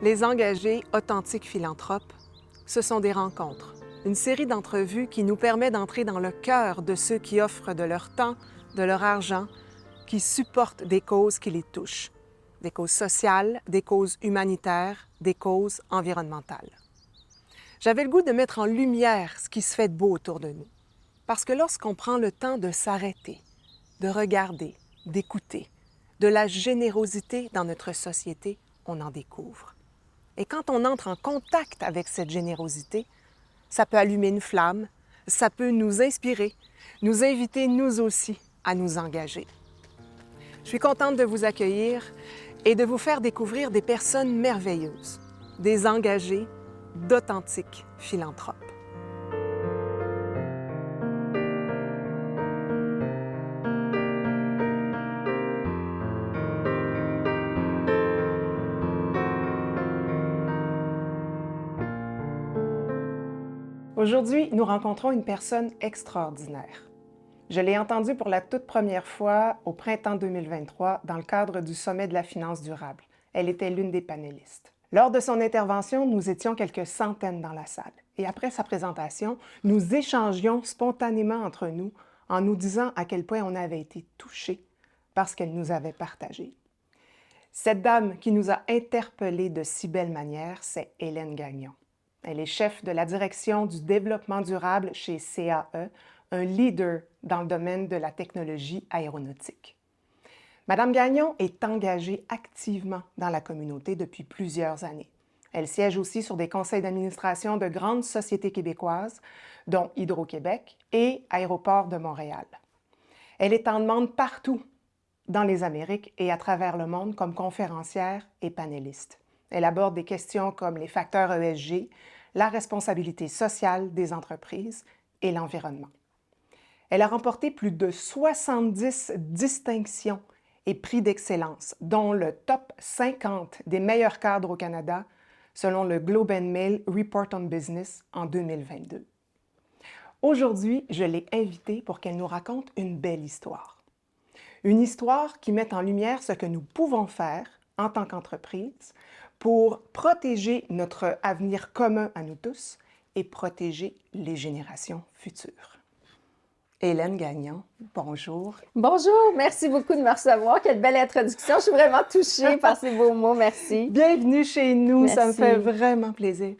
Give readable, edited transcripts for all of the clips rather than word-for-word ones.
Les engagés authentiques philanthropes, ce sont des rencontres, une série d'entrevues qui nous permet d'entrer dans le cœur de ceux qui offrent de leur temps, de leur argent, qui supportent des causes qui les touchent, des causes sociales, des causes humanitaires, des causes environnementales. J'avais le goût de mettre en lumière ce qui se fait de beau autour de nous, parce que lorsqu'on prend le temps de s'arrêter, de regarder, d'écouter, de la générosité dans notre société, on en découvre. Et quand on entre en contact avec cette générosité, ça peut allumer une flamme, ça peut nous inspirer, nous inviter nous aussi à nous engager. Je suis contente de vous accueillir et de vous faire découvrir des personnes merveilleuses, des engagés, d'authentiques philanthropes. Aujourd'hui, nous rencontrons une personne extraordinaire. Je l'ai entendue pour la toute première fois au printemps 2023 dans le cadre du Sommet de la finance durable. Elle était l'une des panélistes. Lors de son intervention, nous étions quelques centaines dans la salle. Et après sa présentation, nous échangions spontanément entre nous en nous disant à quel point on avait été touchés par ce qu'elle nous avait partagé. Cette dame qui nous a interpellés de si belle manière, c'est Hélène Gagnon. Elle est chef de la direction du développement durable chez CAE, un leader dans le domaine de la technologie aéronautique. Madame Gagnon est engagée activement dans la communauté depuis plusieurs années. Elle siège aussi sur des conseils d'administration de grandes sociétés québécoises, dont Hydro-Québec et Aéroports de Montréal. Elle est en demande partout dans les Amériques et à travers le monde comme conférencière et panéliste. Elle aborde des questions comme les facteurs ESG, la responsabilité sociale des entreprises et l'environnement. Elle a remporté plus de 70 distinctions et prix d'excellence, dont le top 50 des meilleurs cadres au Canada, selon le Globe and Mail Report on Business en 2022. Aujourd'hui, je l'ai invitée pour qu'elle nous raconte une belle histoire. Une histoire qui met en lumière ce que nous pouvons faire en tant qu'entreprise pour protéger notre avenir commun à nous tous et protéger les générations futures. Hélène Gagnon, bonjour. Bonjour, merci beaucoup de me recevoir. Quelle belle introduction. Je suis vraiment touchée par ces beaux mots. Merci. Bienvenue chez nous, Merci. Ça me fait vraiment plaisir.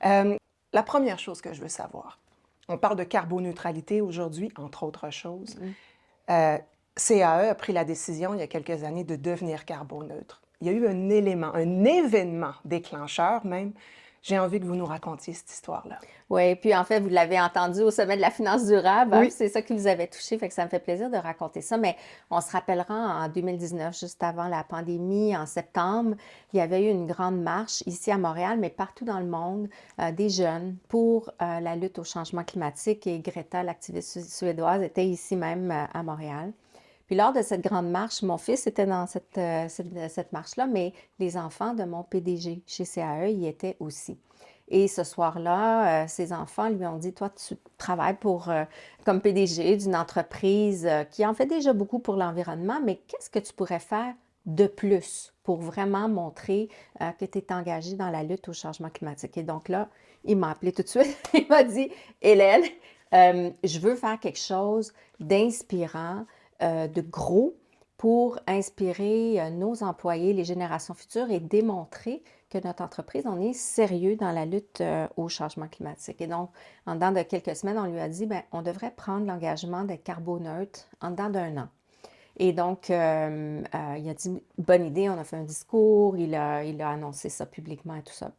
La première chose que je veux savoir, on parle de carboneutralité aujourd'hui, entre autres choses. CAE a pris la décision il y a quelques années de devenir carboneutre. Il y a eu un élément, un événement déclencheur même. J'ai envie que vous nous racontiez cette histoire-là. Oui, puis en fait, vous l'avez entendu au sommet de la finance durable. Oui. Hein, c'est ça qui vous avait touché, fait que ça me fait plaisir de raconter ça. Mais on se rappellera en 2019, juste avant la pandémie, en septembre, il y avait eu une grande marche ici à Montréal, mais partout dans le monde, des jeunes pour la lutte au changement climatique. Et Greta, l'activiste suédoise, était ici même à Montréal. Puis lors de cette grande marche, mon fils était dans cette marche-là, mais les enfants de mon PDG chez CAE y étaient aussi. Et ce soir-là, ses enfants lui ont dit, toi, tu travailles comme PDG d'une entreprise qui en fait déjà beaucoup pour l'environnement, mais qu'est-ce que tu pourrais faire de plus pour vraiment montrer que tu es engagé dans la lutte au changement climatique? Et donc là, il m'a appelé tout de suite. Il m'a dit, Hélène, je veux faire quelque chose d'inspirant, de gros pour inspirer nos employés, les générations futures et démontrer que notre entreprise, on est sérieux dans la lutte au changement climatique. Et donc, en dedans de quelques semaines, on lui a dit, bien, on devrait prendre l'engagement d'être carboneutre en dedans d'un an. Et donc, il a dit, bonne idée, on a fait un discours, il a annoncé ça publiquement et tout ça.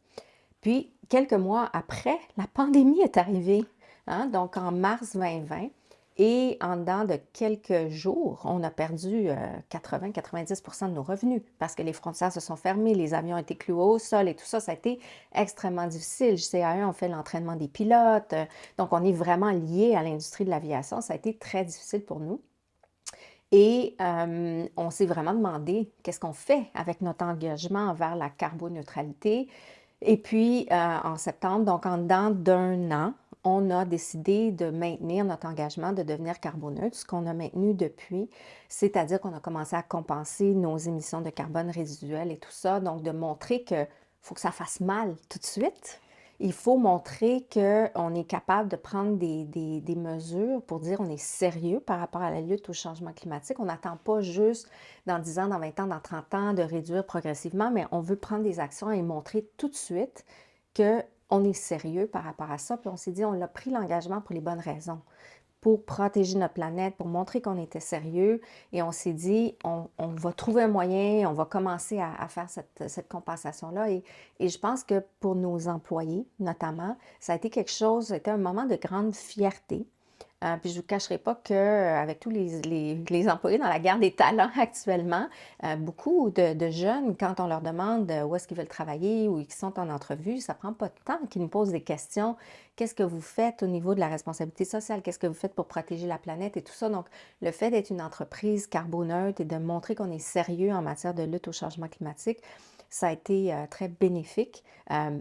Puis, quelques mois après, la pandémie est arrivée, hein, donc en mars 2020. Et en dedans de quelques jours, on a perdu 80-90% de nos revenus parce que les frontières se sont fermées, les avions ont été cloués au sol et tout ça, ça a été extrêmement difficile. Chez CAE, on fait l'entraînement des pilotes, donc on est vraiment lié à l'industrie de l'aviation. Ça a été très difficile pour nous. Et on s'est vraiment demandé qu'est-ce qu'on fait avec notre engagement envers la carboneutralité. Et puis, en septembre, donc en dedans d'un an, on a décidé de maintenir notre engagement de devenir carboneutre, ce qu'on a maintenu depuis, c'est-à-dire qu'on a commencé à compenser nos émissions de carbone résiduelles et tout ça, donc de montrer que faut que ça fasse mal tout de suite. Il faut montrer qu'on est capable de prendre des mesures pour dire on est sérieux par rapport à la lutte au changement climatique. On n'attend pas juste dans 10 ans, dans 20 ans, dans 30 ans de réduire progressivement, mais on veut prendre des actions et montrer tout de suite qu'on est sérieux par rapport à ça. Puis on s'est dit, on a pris l'engagement pour les bonnes raisons, pour protéger notre planète, pour montrer qu'on était sérieux. Et on s'est dit, on va trouver un moyen, on va commencer à faire cette compensation-là. Et je pense que pour nos employés, notamment, ça a été quelque chose, c'était un moment de grande fierté. Puis je ne vous cacherai pas qu'avec tous les employés dans la guerre des talents actuellement, beaucoup de jeunes, quand on leur demande où est-ce qu'ils veulent travailler ou qu'ils sont en entrevue, ça ne prend pas de temps qu'ils nous posent des questions. Qu'est-ce que vous faites au niveau de la responsabilité sociale? Qu'est-ce que vous faites pour protéger la planète et tout ça? Donc, le fait d'être une entreprise carboneutre et de montrer qu'on est sérieux en matière de lutte au changement climatique, ça a été très bénéfique,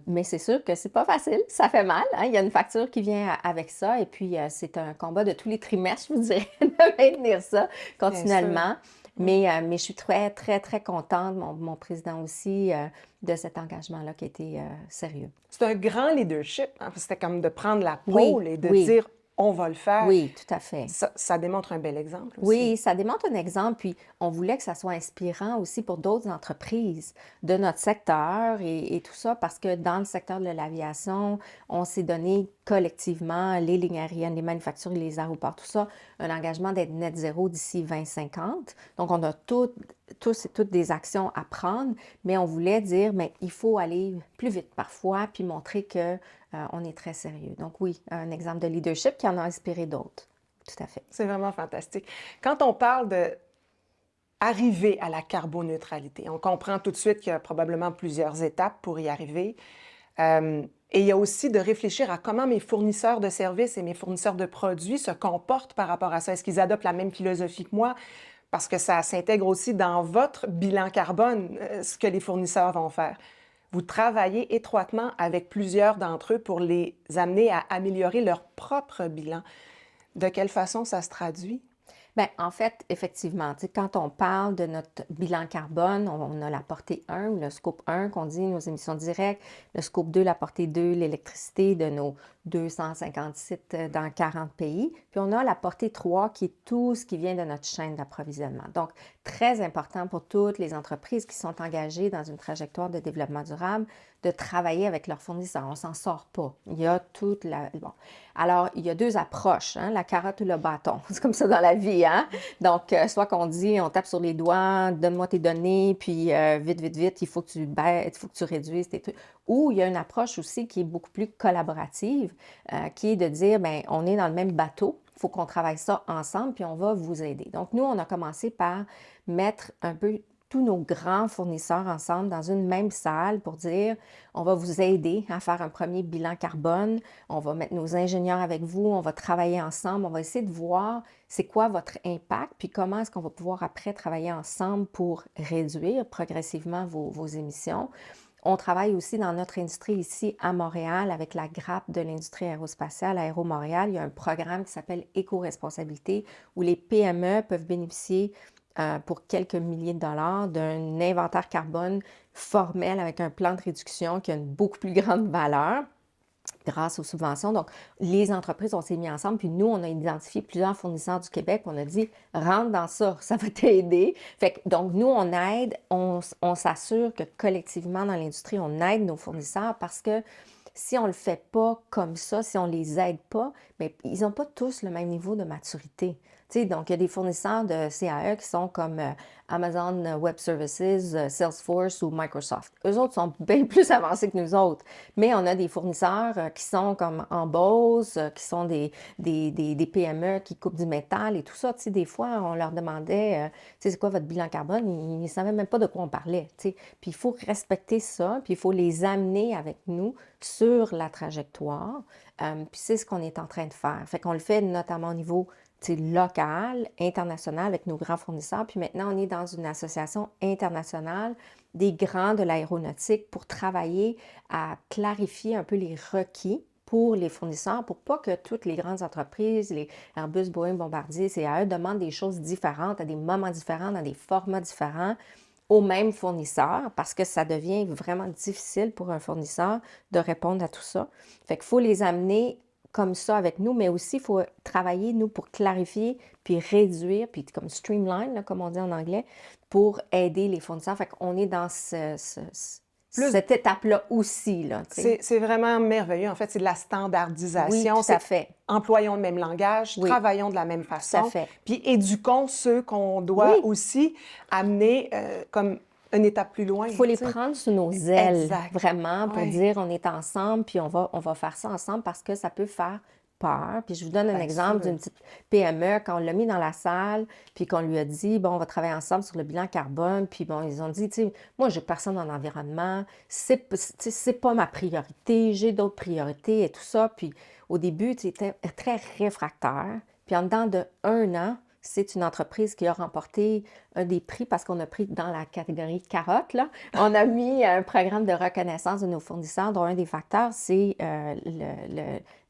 mais c'est sûr que c'est pas facile, ça fait mal, hein? Il y a une facture qui vient avec ça et puis c'est un combat de tous les trimestres, je vous dirais, de maintenir ça Bien sûr. continuellement. Mais je suis très, très, très contente, mon président aussi, de cet engagement-là qui a été sérieux. C'est un grand leadership, hein, parce que c'était comme de prendre la Oui, pôle et de oui, dire on va le faire. oui, tout à fait. Ça démontre un bel exemple aussi. Oui, ça démontre un exemple, puis on voulait que ça soit inspirant aussi pour d'autres entreprises de notre secteur et tout ça, parce que dans le secteur de l'aviation, on s'est donné collectivement, les lignes aériennes, les manufactures, les aéroports, tout ça, un engagement d'être net zéro d'ici 2050. Donc, on a tous et toutes des actions à prendre, mais on voulait dire, mais il faut aller plus vite parfois, puis montrer que on est très sérieux. Donc oui, un exemple de leadership qui en a inspiré d'autres. Tout à fait. C'est vraiment fantastique. Quand on parle d'arriver à la carboneutralité, on comprend tout de suite qu'il y a probablement plusieurs étapes pour y arriver. Et il y a aussi de réfléchir à comment mes fournisseurs de services et mes fournisseurs de produits se comportent par rapport à ça. Est-ce qu'ils adoptent la même philosophie que moi? Parce que ça s'intègre aussi dans votre bilan carbone, ce que les fournisseurs vont faire. Vous travaillez étroitement avec plusieurs d'entre eux pour les amener à améliorer leur propre bilan. De quelle façon ça se traduit? Bien, en fait, effectivement, tu sais, quand on parle de notre bilan carbone, on a la portée 1 ou le scope 1 qu'on dit, nos émissions directes, le scope 2, la portée 2, l'électricité de nos 250 sites dans 40 pays. Puis on a la portée 3 qui est tout ce qui vient de notre chaîne d'approvisionnement. Donc, très important pour toutes les entreprises qui sont engagées dans une trajectoire de développement durable de travailler avec leurs fournisseurs. On ne s'en sort pas. Il y a toute la... Bon. Alors, il y a deux approches, hein, la carotte ou le bâton. C'est comme ça dans la vie, hein? Donc, soit qu'on dit, on tape sur les doigts, donne-moi tes données, puis vite, vite, vite, il faut que tu baisses, il faut que tu réduises tes trucs. Ou il y a une approche aussi qui est beaucoup plus collaborative, qui est de dire, bien, on est dans le même bateau, il faut qu'on travaille ça ensemble, puis on va vous aider. Donc, nous, on a commencé par mettre un peu tous nos grands fournisseurs ensemble dans une même salle pour dire, on va vous aider à faire un premier bilan carbone, on va mettre nos ingénieurs avec vous, on va travailler ensemble, on va essayer de voir c'est quoi votre impact, puis comment est-ce qu'on va pouvoir après travailler ensemble pour réduire progressivement vos émissions. On travaille aussi dans notre industrie ici à Montréal avec la grappe de l'industrie aérospatiale, Aéro Montréal. Il y a un programme qui s'appelle Éco-responsabilité où les PME peuvent bénéficier pour quelques milliers de dollars d'un inventaire carbone formel avec un plan de réduction qui a une beaucoup plus grande valeur grâce aux subventions. Donc, les entreprises, on s'est mis ensemble, puis nous, on a identifié plusieurs fournisseurs du Québec. On a dit, rentre dans ça, ça va t'aider. Fait que, donc, nous, on aide, on s'assure que collectivement, dans l'industrie, on aide nos fournisseurs parce que si on ne le fait pas comme ça, si on ne les aide pas, bien, ils n'ont pas tous le même niveau de maturité. Tu sais, donc, il y a des fournisseurs de CAE qui sont comme Amazon Web Services, Salesforce ou Microsoft. Eux autres sont bien plus avancés que nous autres. Mais on a des fournisseurs qui sont comme en Bose, qui sont des PME qui coupent du métal et tout ça. Tu sais, des fois, on leur demandait, tu sais, c'est quoi votre bilan carbone? Ils ne savaient même pas de quoi on parlait. Tu sais. Puis il faut respecter ça, puis il faut les amener avec nous sur la trajectoire. Puis c'est ce qu'on est en train de faire. Fait qu'on le fait notamment au niveau local, international avec nos grands fournisseurs. Puis maintenant, on est dans une association internationale des grands de l'aéronautique pour travailler à clarifier un peu les requis pour les fournisseurs, pour pas que toutes les grandes entreprises, les Airbus, Boeing, Bombardier, CAE, demandent des choses différentes à des moments différents, dans des formats différents aux mêmes fournisseurs parce que ça devient vraiment difficile pour un fournisseur de répondre à tout ça. Fait qu'il faut les amener comme ça avec nous, mais aussi il faut travailler, nous, pour clarifier, puis réduire, puis comme streamline, là, comme on dit en anglais, pour aider les fournisseurs. Fait qu'on est dans Plus, cette étape-là aussi, là, tu sais. c'est vraiment merveilleux. En fait, c'est de la Oui, standardisation. tout à C'est fait. employons le même langage, Oui, travaillons de la même tout à façon, fait. puis éduquons ceux qu'on doit Oui, aussi amener comme une étape plus loin, il faut tu les sais. prendre sous nos ailes, Exact. vraiment, pour Oui, dire on est ensemble, puis on va faire ça ensemble parce que ça peut faire peur. Puis je vous donne un bien exemple sûr. d'une petite PME, quand on l'a mis dans la salle, puis qu'on lui a dit, bon, on va travailler ensemble sur le bilan carbone, puis bon, ils ont dit, tu sais, moi, j'ai personne dans l'environnement, tu sais, c'est pas ma priorité, j'ai d'autres priorités et tout ça. Puis au début, tu étais très réfractaire. Puis en dedans de 1 an, c'est une entreprise qui a remporté un des prix parce qu'on a pris dans la catégorie carotte, là. On a mis un programme de reconnaissance de nos fournisseurs dont un des facteurs, c'est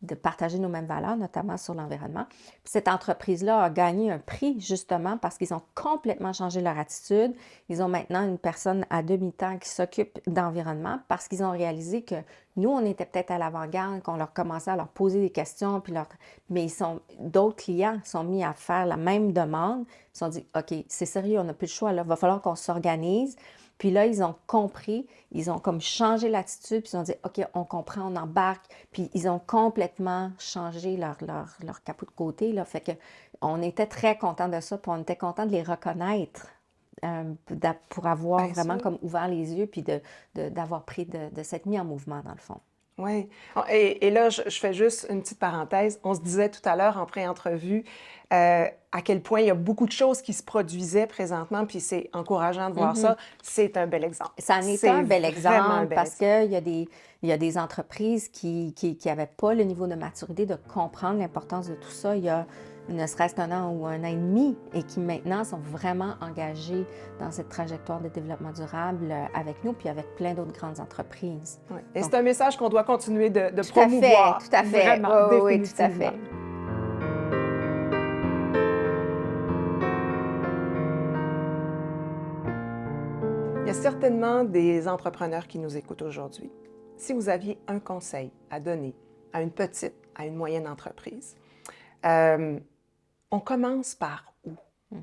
de partager nos mêmes valeurs, notamment sur l'environnement. Puis cette entreprise-là a gagné un prix justement parce qu'ils ont complètement changé leur attitude. Ils ont maintenant une personne à demi-temps qui s'occupe d'environnement parce qu'ils ont réalisé que nous, on était peut-être à l'avant-garde, qu'on leur commençait à leur poser des questions, puis mais d'autres clients sont mis à faire la même demande. Ils se sont dit, OK, c'est sérieux, on n'a plus le choix, là, il va falloir qu'on s'organise. Puis là, ils ont compris, ils ont comme changé l'attitude, puis ils ont dit, OK, on comprend, on embarque. Puis ils ont complètement changé leur capot de côté, là. Fait que on était très contents de ça, puis on était contents de les reconnaître pour avoir Bien vraiment sûr. comme ouvert les yeux, puis d'avoir pris de s'être mis en mouvement, dans le fond. Oui. Et là, je fais juste une petite parenthèse. On se disait tout à l'heure en pré-entrevue à quel point il y a beaucoup de choses qui se produisaient présentement, puis c'est encourageant de voir Mhm. ça. C'est un bel exemple. Ça en est C'est un bel vraiment un exemple bel parce exemple. il y a des entreprises qui n'avaient pas le niveau de maturité de comprendre l'importance de tout ça il y a ne serait-ce qu'un an ou un an et demi et qui maintenant sont vraiment engagés dans cette trajectoire de développement durable avec nous puis avec plein d'autres grandes entreprises. Ouais. Et Donc, c'est un message qu'on doit continuer de tout à fait, promouvoir, tout à fait. vraiment, Oui, oui, oui, tout à définitivement. fait. Il y a certainement des entrepreneurs qui nous écoutent aujourd'hui. Si vous aviez un conseil à donner à une petite, à une moyenne entreprise, euh, on commence par où?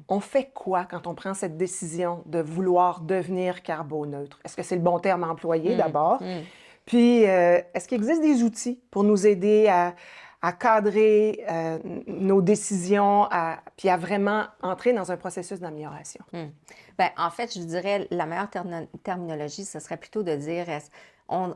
On fait quoi quand on prend cette décision de vouloir devenir carboneutre? Est-ce que c'est le bon terme à employer Hum, d'abord? hum. Puis, est-ce qu'il existe des outils pour nous aider à cadrer nos décisions, puis à vraiment entrer dans un processus d'amélioration? Ben, en fait, je dirais la meilleure terminologie, ce serait plutôt de dire on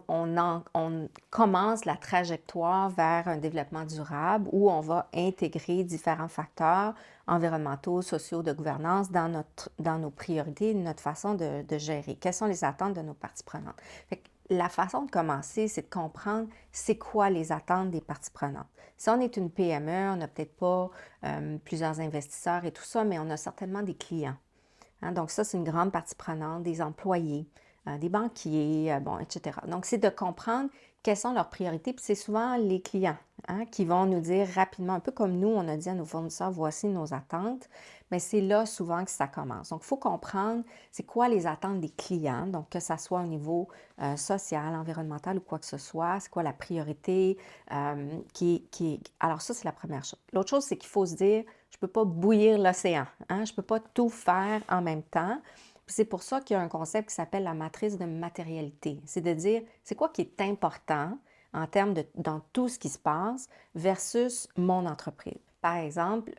commence la trajectoire vers un développement durable où on va intégrer différents facteurs environnementaux, sociaux, de gouvernance dans nos priorités, notre façon de gérer. Quelles sont les attentes de nos parties prenantes? Fait que la façon de commencer, c'est de comprendre c'est quoi les attentes des parties prenantes. Si on est une PME, on n'a peut-être pas plusieurs investisseurs et tout ça, mais on a certainement des clients. Hein, donc ça, c'est une grande partie prenante, des employés, des banquiers, bon, etc. Donc, c'est de comprendre quelles sont leurs priorités. Puis c'est souvent les clients qui vont nous dire rapidement, un peu comme nous, on a dit à nos fournisseurs, voici nos attentes. Mais c'est là souvent que ça commence. Donc, il faut comprendre c'est quoi les attentes des clients, donc que ça soit au niveau social, environnemental ou quoi que ce soit, c'est quoi la priorité Alors ça, c'est la première chose. L'autre chose, c'est qu'il faut se dire, je ne peux pas bouillir l'océan, je ne peux pas tout faire en même temps. C'est pour ça qu'il y a un concept qui s'appelle la matrice de matérialité. C'est de dire, c'est quoi qui est important en termes dans tout ce qui se passe versus mon entreprise. Par exemple,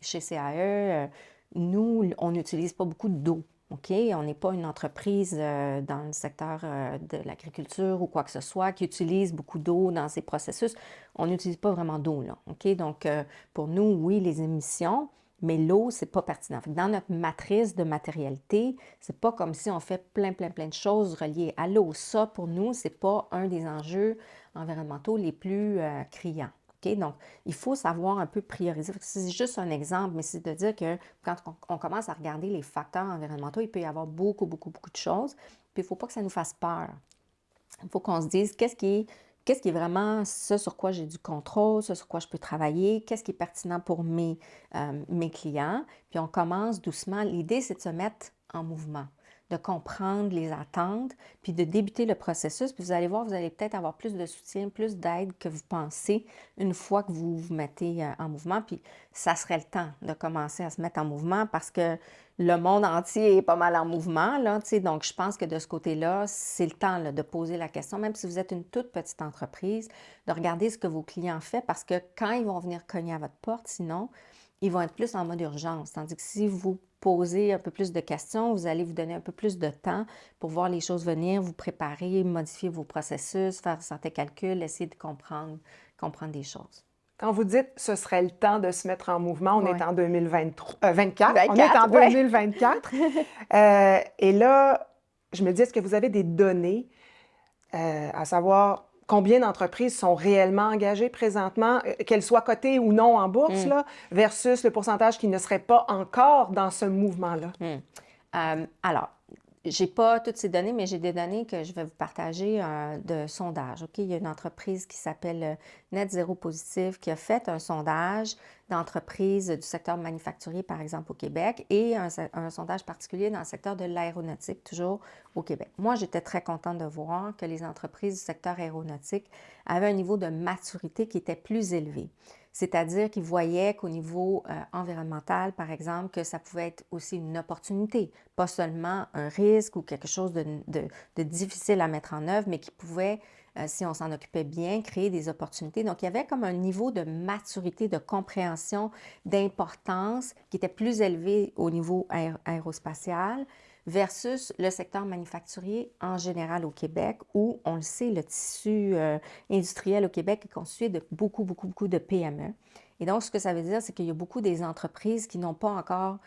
chez CAE, nous, on n'utilise pas beaucoup d'eau. OK? On n'est pas une entreprise dans le secteur de l'agriculture ou quoi que ce soit qui utilise beaucoup d'eau dans ses processus. On n'utilise pas vraiment d'eau, là. OK? Donc, pour nous, oui, les émissions, mais l'eau, c'est pas pertinent. Fait que dans notre matrice de matérialité, c'est pas comme si on fait plein de choses reliées à l'eau. Ça, pour nous, c'est pas un des enjeux environnementaux les plus criants. Okay? Donc, il faut savoir un peu prioriser. C'est juste un exemple, mais c'est de dire que quand on commence à regarder les facteurs environnementaux, il peut y avoir beaucoup de choses. Puis, il ne faut pas que ça nous fasse peur. Il faut qu'on se dise qu'est-ce qui est vraiment ce sur quoi j'ai du contrôle, ce sur quoi je peux travailler, qu'est-ce qui est pertinent pour mes clients. Puis, on commence doucement. L'idée, c'est de se mettre en mouvement. de comprendre les attentes, puis de débuter le processus. Puis vous allez voir, vous allez peut-être avoir plus de soutien, plus d'aide que vous pensez une fois que vous vous mettez en mouvement. Puis ça serait le temps de commencer à se mettre en mouvement parce que le monde entier est pas mal en mouvement, là, tu sais. Donc, je pense que de ce côté-là, c'est le temps là, de poser la question, même si vous êtes une toute petite entreprise, de regarder ce que vos clients font parce que quand ils vont venir cogner à votre porte, sinon, ils vont être plus en mode urgence. Tandis que si vous posez un peu plus de questions, vous allez vous donner un peu plus de temps pour voir les choses venir, vous préparer, modifier vos processus, faire certains calculs, essayer de comprendre des choses. Quand vous dites ce serait le temps de se mettre en mouvement, on est Oui. en 24, on est 24, en ouais. 2024. Et là, je me dis, est-ce que vous avez des données à savoir combien d'entreprises sont réellement engagées présentement, qu'elles soient cotées ou non en bourse, là, versus le pourcentage qui ne serait pas encore dans ce mouvement-là? Alors, j'ai pas toutes ces données, mais j'ai des données que je vais vous partager de sondage. OK? Il y a une entreprise qui s'appelle Net Zéro Positif qui a fait un sondage d'entreprises du secteur manufacturier, par exemple, au Québec, et un sondage particulier dans le secteur de l'aéronautique, toujours au Québec. Moi, j'étais très contente de voir que les entreprises du secteur aéronautique avaient un niveau de maturité qui était plus élevé. C'est-à-dire qu'ils voyaient qu'au niveau environnemental, par exemple, que ça pouvait être aussi une opportunité, pas seulement un risque ou quelque chose de difficile à mettre en œuvre, mais qui pouvait, si on s'en occupait bien, créer des opportunités. Donc, il y avait comme un niveau de maturité, de compréhension, d'importance qui était plus élevé au niveau aérospatial versus le secteur manufacturier en général au Québec, où, on le sait, le tissu industriel au Québec est constitué de beaucoup, beaucoup, beaucoup de PME. Et donc, ce que ça veut dire, c'est qu'il y a beaucoup des entreprises qui n'ont pas encore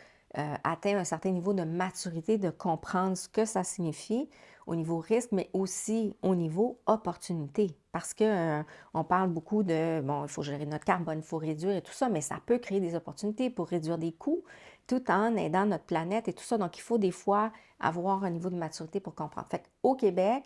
atteint un certain niveau de maturité, de comprendre ce que ça signifie au niveau risque, mais aussi au niveau opportunité. Parce que on parle beaucoup de, bon, il faut gérer notre carbone, il faut réduire et tout ça, mais ça peut créer des opportunités pour réduire des coûts tout en aidant notre planète et tout ça. Donc, il faut des fois avoir un niveau de maturité pour comprendre. Fait qu'au Québec,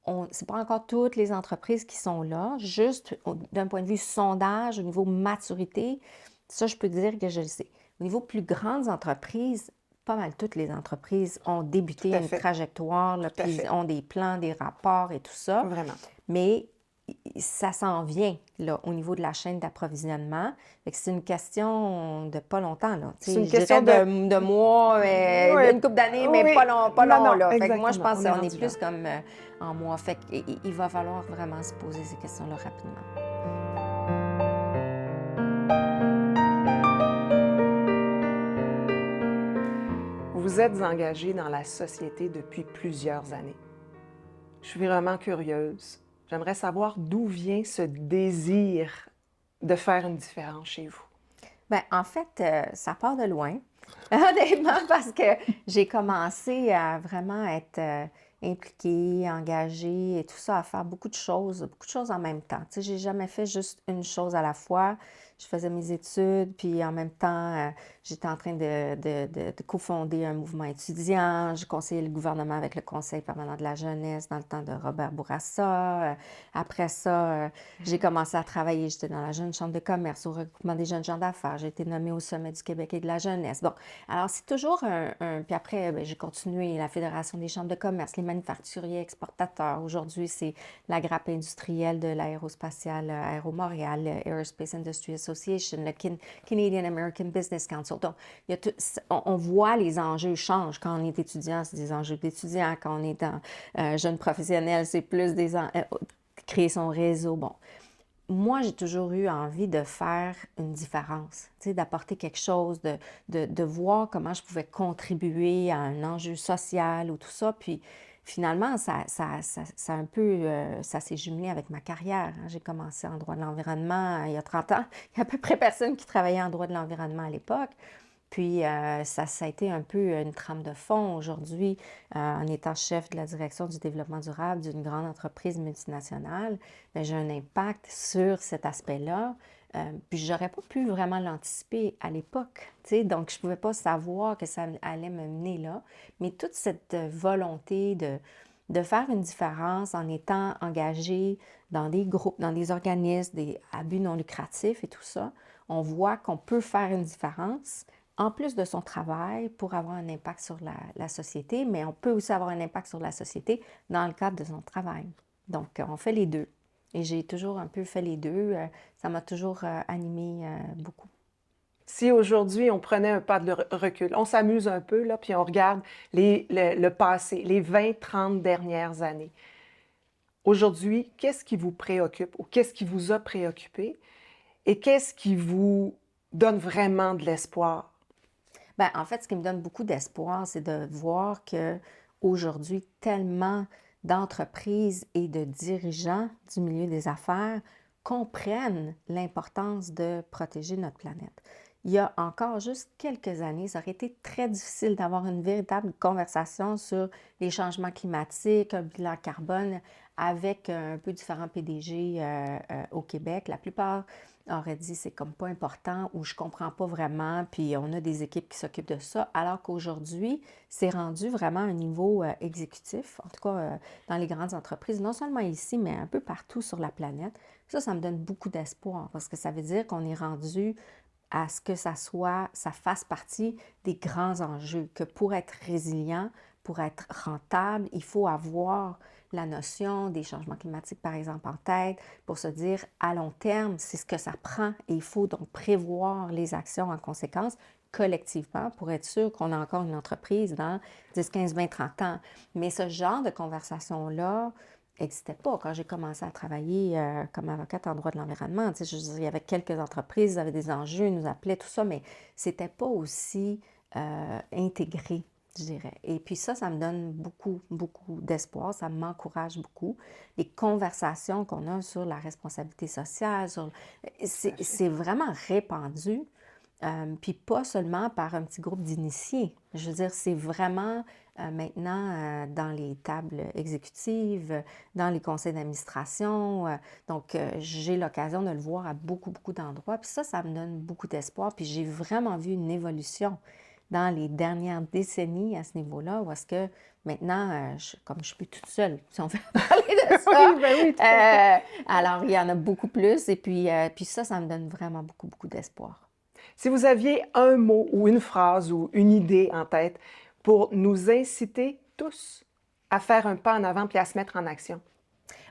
ce n'est pas encore toutes les entreprises qui sont là, juste d'un point de vue sondage, au niveau maturité, ça, je peux dire que je le sais. Au niveau plus grandes entreprises, pas mal toutes les entreprises ont débuté une trajectoire, là, puis ont des plans, des rapports et tout ça. Vraiment. Mais ça s'en vient là, au niveau de la chaîne d'approvisionnement. C'est une question de pas longtemps. Là. C'est une je question dirais de mois, Oui. une couple d'années, mais Oui. pas long, pas Non, long. non, Là. Fait que moi, je exactement. pense On est qu'on est rendu plus là. comme en mois. Fait qu'il va falloir vraiment se poser ces questions-là rapidement. Vous êtes engagé dans la société depuis plusieurs années. Je suis vraiment curieuse. J'aimerais savoir d'où vient ce désir de faire une différence chez vous. Bien, en fait, ça part de loin, honnêtement, parce que j'ai commencé à vraiment être impliquée, engagée et tout ça, à faire beaucoup de choses en même temps. Tu sais, j'ai jamais fait juste une chose à la fois. Je faisais mes études, puis en même temps, j'étais en train de cofonder un mouvement étudiant. Je conseillais le gouvernement avec le Conseil permanent de la jeunesse dans le temps de Robert Bourassa. Après ça, j'ai commencé à travailler. J'étais dans la Jeune Chambre de commerce, au regroupement des jeunes gens d'affaires. J'ai été nommée au Sommet du Québec et de la jeunesse. Bon, alors c'est toujours Puis après, bien, j'ai continué la Fédération des chambres de commerce, les manufacturiers exportateurs. Aujourd'hui, c'est la grappe industrielle de l'aérospatiale Aéro Montréal, Aerospace Industry Association, le Canadian American Business Council. Donc, il y a on voit les enjeux changent. Quand on est étudiant, c'est des enjeux d'étudiants. Quand on est jeune professionnel, c'est plus créer son réseau. Bon, moi, j'ai toujours eu envie de faire une différence, tu sais, d'apporter quelque chose, de voir comment je pouvais contribuer à un enjeu social ou tout ça. Puis finalement, ça s'est jumelé avec ma carrière. Hein. J'ai commencé en droit de l'environnement il y a 30 ans. Il y a à peu près personne qui travaillait en droit de l'environnement à l'époque. Puis, ça a été un peu une trame de fond aujourd'hui, en étant chef de la direction du développement durable d'une grande entreprise multinationale. Bien, j'ai un impact sur cet aspect-là. Puis, je n'aurais pas pu vraiment l'anticiper à l'époque. Tu sais, donc, je ne pouvais pas savoir que ça allait me mener là. Mais toute cette volonté de faire une différence en étant engagé dans des groupes, dans des organismes, à but non lucratif et tout ça, on voit qu'on peut faire une différence en plus de son travail pour avoir un impact sur la société, mais on peut aussi avoir un impact sur la société dans le cadre de son travail. Donc, on fait les deux. Et j'ai toujours un peu fait les deux. Ça m'a toujours animée beaucoup. Si aujourd'hui on prenait un pas de recul, on s'amuse un peu, là, puis on regarde le passé, les 20, 30 dernières années. Aujourd'hui, qu'est-ce qui vous préoccupe ou qu'est-ce qui vous a préoccupé et qu'est-ce qui vous donne vraiment de l'espoir? Ben, en fait, ce qui me donne beaucoup d'espoir, c'est de voir que aujourd'hui, tellement d'entreprises et de dirigeants du milieu des affaires comprennent l'importance de protéger notre planète. Il y a encore juste quelques années, ça aurait été très difficile d'avoir une véritable conversation sur les changements climatiques, un bilan carbone avec un peu différents PDG au Québec. La plupart auraient dit c'est comme pas important ou je comprends pas vraiment, puis on a des équipes qui s'occupent de ça, alors qu'aujourd'hui, c'est rendu vraiment à un niveau exécutif, en tout cas dans les grandes entreprises, non seulement ici, mais un peu partout sur la planète. Ça me donne beaucoup d'espoir parce que ça veut dire qu'on est rendu à ce que ça fasse partie des grands enjeux, que pour être résilient, pour être rentable, il faut avoir la notion des changements climatiques, par exemple, en tête, pour se dire à long terme, c'est ce que ça prend et il faut donc prévoir les actions en conséquence collectivement pour être sûr qu'on a encore une entreprise dans 10, 15, 20, 30 ans. Mais ce genre de conversation-là n'existait pas quand j'ai commencé à travailler comme avocate en droit de l'environnement. Tu sais, je veux dire, il y avait quelques entreprises, ils avaient des enjeux, ils nous appelaient, tout ça, mais c'était pas aussi intégré, je dirais. Et puis ça me donne beaucoup, beaucoup d'espoir, ça m'encourage beaucoup. Les conversations qu'on a sur la responsabilité sociale, c'est vraiment répandu. Puis pas seulement par un petit groupe d'initiés. Je veux dire, c'est vraiment maintenant dans les tables exécutives, dans les conseils d'administration. Donc, j'ai l'occasion de le voir à beaucoup, beaucoup d'endroits. Puis ça me donne beaucoup d'espoir. Puis j'ai vraiment vu une évolution dans les dernières décennies à ce niveau-là, où est-ce que maintenant, comme je suis plus toute seule, si on veut parler de ça, Oui, ben oui, tout à fait. alors il y en a beaucoup plus. Et puis ça me donne vraiment beaucoup, beaucoup d'espoir. Si vous aviez un mot ou une phrase ou une idée en tête pour nous inciter tous à faire un pas en avant puis à se mettre en action.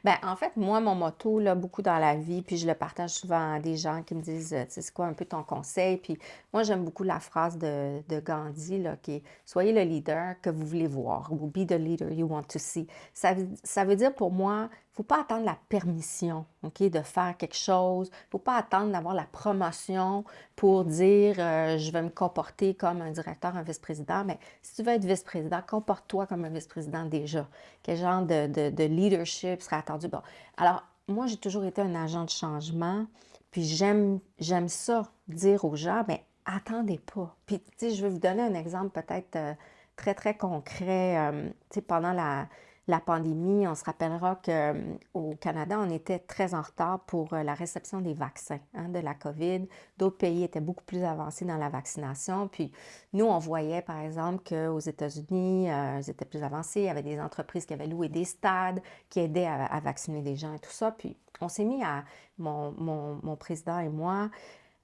Ben, en fait, moi, mon motto, là, beaucoup dans la vie, puis je le partage souvent à des gens qui me disent, tu sais, c'est quoi un peu ton conseil? Puis moi, j'aime beaucoup la phrase de Gandhi, là, qui est soyez le leader que vous voulez voir, ou be the leader you want to see. Ça veut dire pour moi, il ne faut pas attendre la permission, OK, de faire quelque chose. Il ne faut pas attendre d'avoir la promotion pour dire je vais me comporter comme un directeur, un vice-président. Mais si tu veux être vice-président, comporte-toi comme un vice-président déjà. Quel genre de leadership serait attendu? Bon, alors, moi, j'ai toujours été un agent de changement, puis j'aime ça, dire aux gens, bien, attendez pas. Puis, tu sais, je vais vous donner un exemple peut-être très, très concret. Tu sais, pendant la pandémie, on se rappellera qu'au Canada, on était très en retard pour la réception des vaccins de la COVID. D'autres pays étaient beaucoup plus avancés dans la vaccination. Puis nous, on voyait, par exemple, qu'aux États-Unis, ils étaient plus avancés. Il y avait des entreprises qui avaient loué des stades, qui aidaient à vacciner les gens et tout ça. Puis on s'est mis mon président et moi,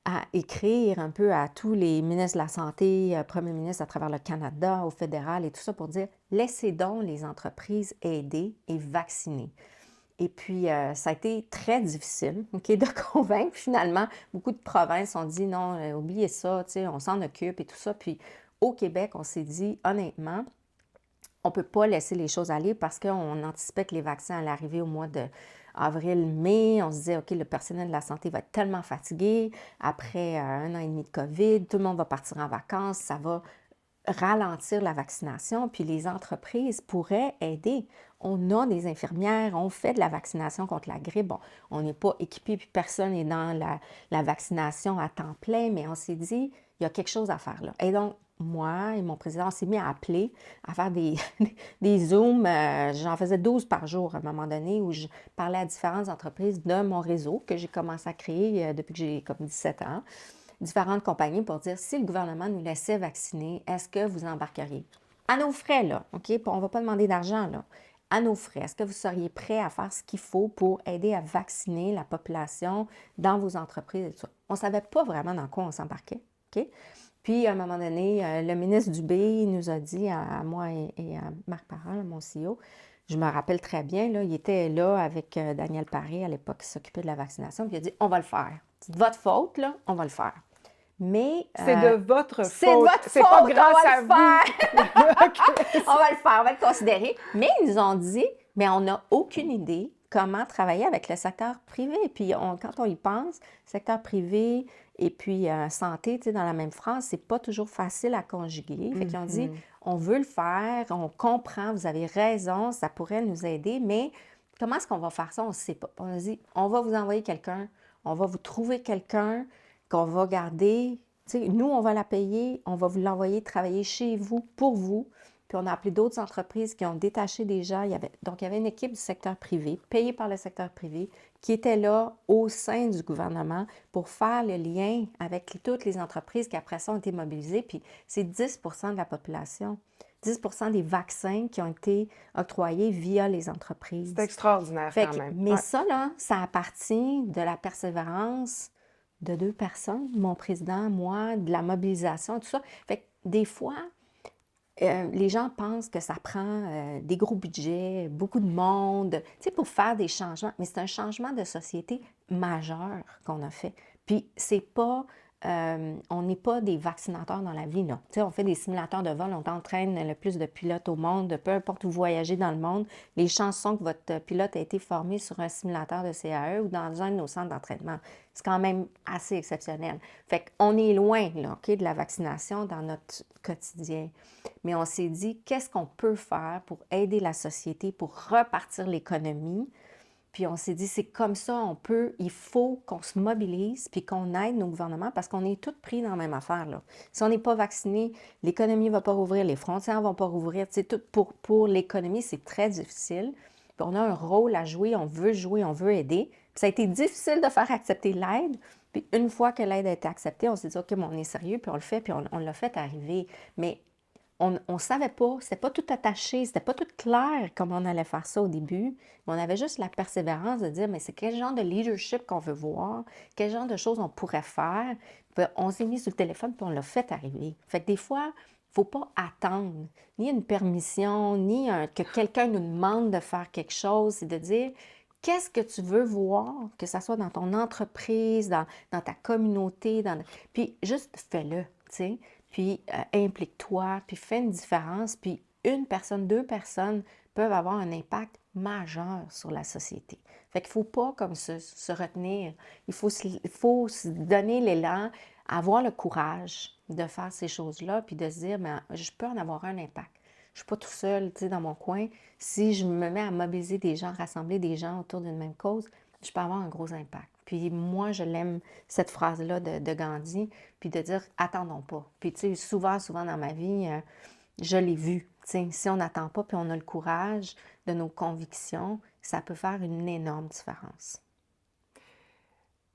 à écrire un peu à tous les ministres de la Santé, premiers ministres à travers le Canada, au fédéral et tout ça pour dire laissez donc les entreprises aider et vacciner. Et puis, ça a été très difficile de convaincre. Finalement, beaucoup de provinces ont dit non, oubliez ça, on s'en occupe et tout ça. Puis, au Québec, on s'est dit honnêtement, on ne peut pas laisser les choses aller parce qu'on anticipait que les vaccins allaient arriver au mois de avril, mai. On se disait, OK, le personnel de la santé va être tellement fatigué après 1 an et demi de COVID, tout le monde va partir en vacances, ça va ralentir la vaccination, puis les entreprises pourraient aider. On a des infirmières, on fait de la vaccination contre la grippe. Bon, on n'est pas équipé, puis personne n'est dans la vaccination à temps plein, mais on s'est dit, il y a quelque chose à faire là. Et donc, moi et mon président, on s'est mis à appeler, à faire des Zooms. J'en faisais 12 par jour à un moment donné où je parlais à différentes entreprises de mon réseau que j'ai commencé à créer depuis que j'ai comme 17 ans, différentes compagnies pour dire si le gouvernement nous laissait vacciner, est-ce que vous embarqueriez? À nos frais, là, OK? On ne va pas demander d'argent, là. À nos frais, est-ce que vous seriez prêt à faire ce qu'il faut pour aider à vacciner la population dans vos entreprises et tout ça? On ne savait pas vraiment dans quoi on s'embarquait, OK? Puis, à un moment donné, le ministre Dubé nous a dit, à moi et à Marc Parent, mon CEO, je me rappelle très bien, là, il était là avec Daniel Paré, à l'époque, qui s'occupait de la vaccination, puis il a dit, on va le faire. C'est de votre faute, là, on va le faire. Mais C'est de votre c'est de faute. votre C'est pas faute, on grâce va à le vous. faire. OK. On va le faire, on va le considérer. Mais ils nous ont dit, mais on n'a aucune idée comment travailler avec le secteur privé. Puis quand on y pense, secteur privé et puis santé, tu sais, dans la même phrase, c'est pas toujours facile à conjuguer. Fait qu'ils ont dit, on veut le faire, on comprend, vous avez raison, ça pourrait nous aider, mais comment est-ce qu'on va faire ça? On ne sait pas. On a dit, on va vous envoyer quelqu'un, on va vous trouver quelqu'un qu'on va garder. Tu sais, nous, on va la payer, on va vous l'envoyer travailler chez vous, pour vous. Puis on a appelé d'autres entreprises qui ont détaché des gens. Donc, il y avait une équipe du secteur privé, payée par le secteur privé, qui était là au sein du gouvernement pour faire le lien avec toutes les entreprises qui, après ça, ont été mobilisées. Puis c'est 10 de la population, 10 des vaccins qui ont été octroyés via les entreprises. C'est extraordinaire quand même. Mais ça, là, ça appartient de la persévérance de 2 personnes, mon président, moi, de la mobilisation, tout ça. Fait que des fois, les gens pensent que ça prend des gros budgets, beaucoup de monde, tu sais, pour faire des changements. Mais c'est un changement de société majeur qu'on a fait. Puis c'est pas, on n'est pas des vaccinateurs dans la vie, là. Tu sais, on fait des simulateurs de vol, on entraîne le plus de pilotes au monde, peu importe où vous voyagez dans le monde. Les chances sont que votre pilote a été formé sur un simulateur de CAE ou dans un de nos centres d'entraînement. C'est quand même assez exceptionnel. Fait qu'on est loin, là, OK, de la vaccination dans notre quotidien. Mais on s'est dit, qu'est-ce qu'on peut faire pour aider la société, pour repartir l'économie? Puis on s'est dit, c'est comme ça, il faut qu'on se mobilise puis qu'on aide nos gouvernements parce qu'on est tous pris dans la même affaire, là. Si on n'est pas vacciné, l'économie ne va pas rouvrir, les frontières ne vont pas rouvrir. Tu sais, tout pour l'économie, c'est très difficile. Puis on a un rôle à jouer, on veut aider. Puis ça a été difficile de faire accepter l'aide. Puis une fois que l'aide a été acceptée, on s'est dit, OK, mais on est sérieux, puis on le fait, puis on l'a fait arriver. Mais on ne savait pas, c'était pas tout attaché, c'était pas tout clair comment on allait faire ça au début. Mais on avait juste la persévérance de dire, mais c'est quel genre de leadership qu'on veut voir, quel genre de choses on pourrait faire. Puis on s'est mis sur le téléphone, puis on l'a fait arriver. Fait que des fois, il ne faut pas attendre ni une permission, ni que quelqu'un nous demande de faire quelque chose. C'est de dire, qu'est-ce que tu veux voir, que ce soit dans ton entreprise, dans ta communauté, puis juste fais-le, tu sais. Puis implique-toi, puis fais une différence, puis une personne, 2 personnes peuvent avoir un impact majeur sur la société. Fait qu'il ne faut pas comme se retenir. Il faut se donner l'élan, avoir le courage de faire ces choses-là, puis de se dire, mais je peux en avoir un impact. Je ne suis pas tout seul, tu sais, dans mon coin. Si je me mets à mobiliser des gens, rassembler des gens autour d'une même cause, je peux avoir un gros impact. Puis moi, je l'aime, cette phrase-là de Gandhi, puis de dire « attendons pas ». Puis tu sais, souvent dans ma vie, je l'ai vu. Tu sais, si on n'attend pas, puis on a le courage de nos convictions, ça peut faire une énorme différence.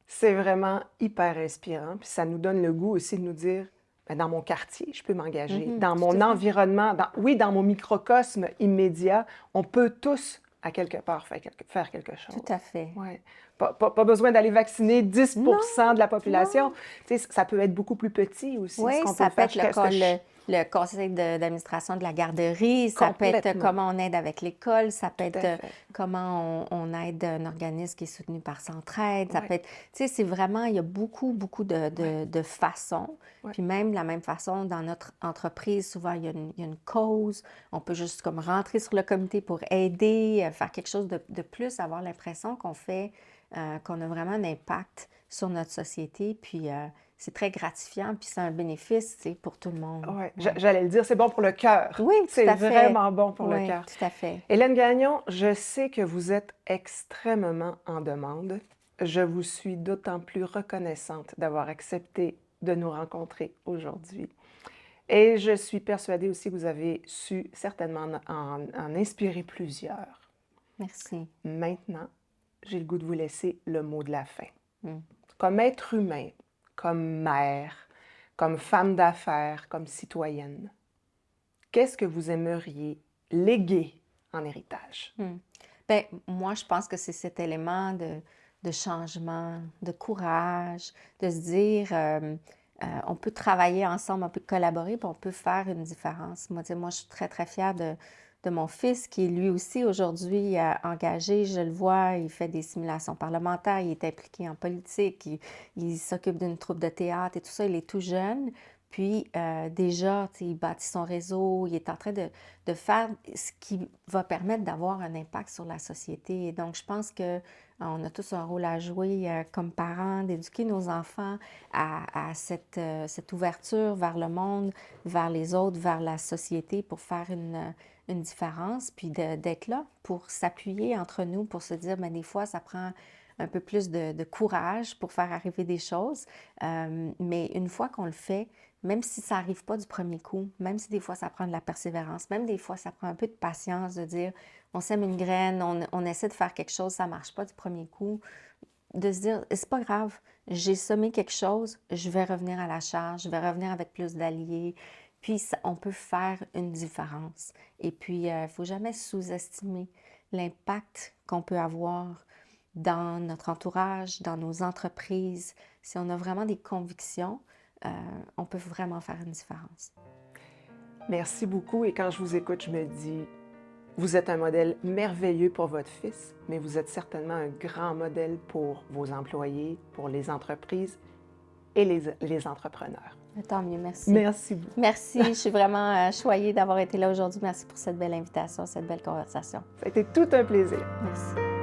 C'est vraiment hyper inspirant. Puis ça nous donne le goût aussi de nous dire, ben, dans mon quartier, je peux m'engager. Dans mon environnement, dans mon microcosme immédiat, on peut tous, à quelque part, faire quelque chose. Tout à fait. Ouais. Pas besoin d'aller vacciner 10 de la population. Non. Tu sais, ça peut être beaucoup plus petit aussi. Oui, ce qu'on ça peut faire. être le conseil d'administration de la garderie, ça peut être comment on aide avec l'école, ça peut être comment on aide un organisme qui est soutenu par Centraide, ça peut être, tu sais, c'est vraiment, il y a beaucoup de façons. Puis même de la même façon, dans notre entreprise, souvent, il y a une cause, on peut juste comme rentrer sur le comité pour aider, faire quelque chose de plus, avoir l'impression qu'on fait, qu'on a vraiment un impact sur notre société, puis c'est très gratifiant, puis c'est un bénéfice, tu sais, pour tout le monde. Ouais. J'allais le dire, c'est bon pour le cœur. Oui, tout à fait. C'est vraiment bon pour le cœur. Tout à fait. Hélène Gagnon, je sais que vous êtes extrêmement en demande. Je vous suis d'autant plus reconnaissante d'avoir accepté de nous rencontrer aujourd'hui. Et je suis persuadée aussi que vous avez su certainement en inspirer plusieurs. Merci. Maintenant, j'ai le goût de vous laisser le mot de la fin. Comme être humain, comme mère, comme femme d'affaires, comme citoyenne, qu'est-ce que vous aimeriez léguer en héritage? Bien, moi, je pense que c'est cet élément de changement, de courage, de se dire, on peut travailler ensemble, on peut collaborer, puis on peut faire une différence. Moi, tu sais, moi, je suis très, très fière de mon fils qui est lui aussi aujourd'hui engagé. Je le vois, il fait des simulations parlementaires, il est impliqué en politique, il s'occupe d'une troupe de théâtre et tout ça. Il est tout jeune. Puis déjà, tu sais, il bâtit son réseau, il est en train de faire ce qui va permettre d'avoir un impact sur la société. Et donc, je pense que on a tous un rôle à jouer comme parents, d'éduquer nos enfants à cette ouverture vers le monde, vers les autres, vers la société pour faire une différence, puis d'être là pour s'appuyer entre nous, pour se dire, ben, des fois, ça prend un peu plus de courage pour faire arriver des choses. Mais une fois qu'on le fait, même si ça n'arrive pas du premier coup, même si des fois ça prend de la persévérance, même des fois ça prend un peu de patience de dire on sème une graine, on essaie de faire quelque chose, ça ne marche pas du premier coup, de se dire c'est pas grave, j'ai semé quelque chose, je vais revenir à la charge, je vais revenir avec plus d'alliés, puis on peut faire une différence. Et puis, il ne faut jamais sous-estimer l'impact qu'on peut avoir dans notre entourage, dans nos entreprises. Si on a vraiment des convictions, on peut vraiment faire une différence. Merci beaucoup et quand je vous écoute, je me dis, vous êtes un modèle merveilleux pour votre fils, mais vous êtes certainement un grand modèle pour vos employés, pour les entreprises et les entrepreneurs. Tant mieux, merci. Merci beaucoup. Merci, je suis vraiment choyée d'avoir été là aujourd'hui. Merci pour cette belle invitation, cette belle conversation. Ça a été tout un plaisir. Merci.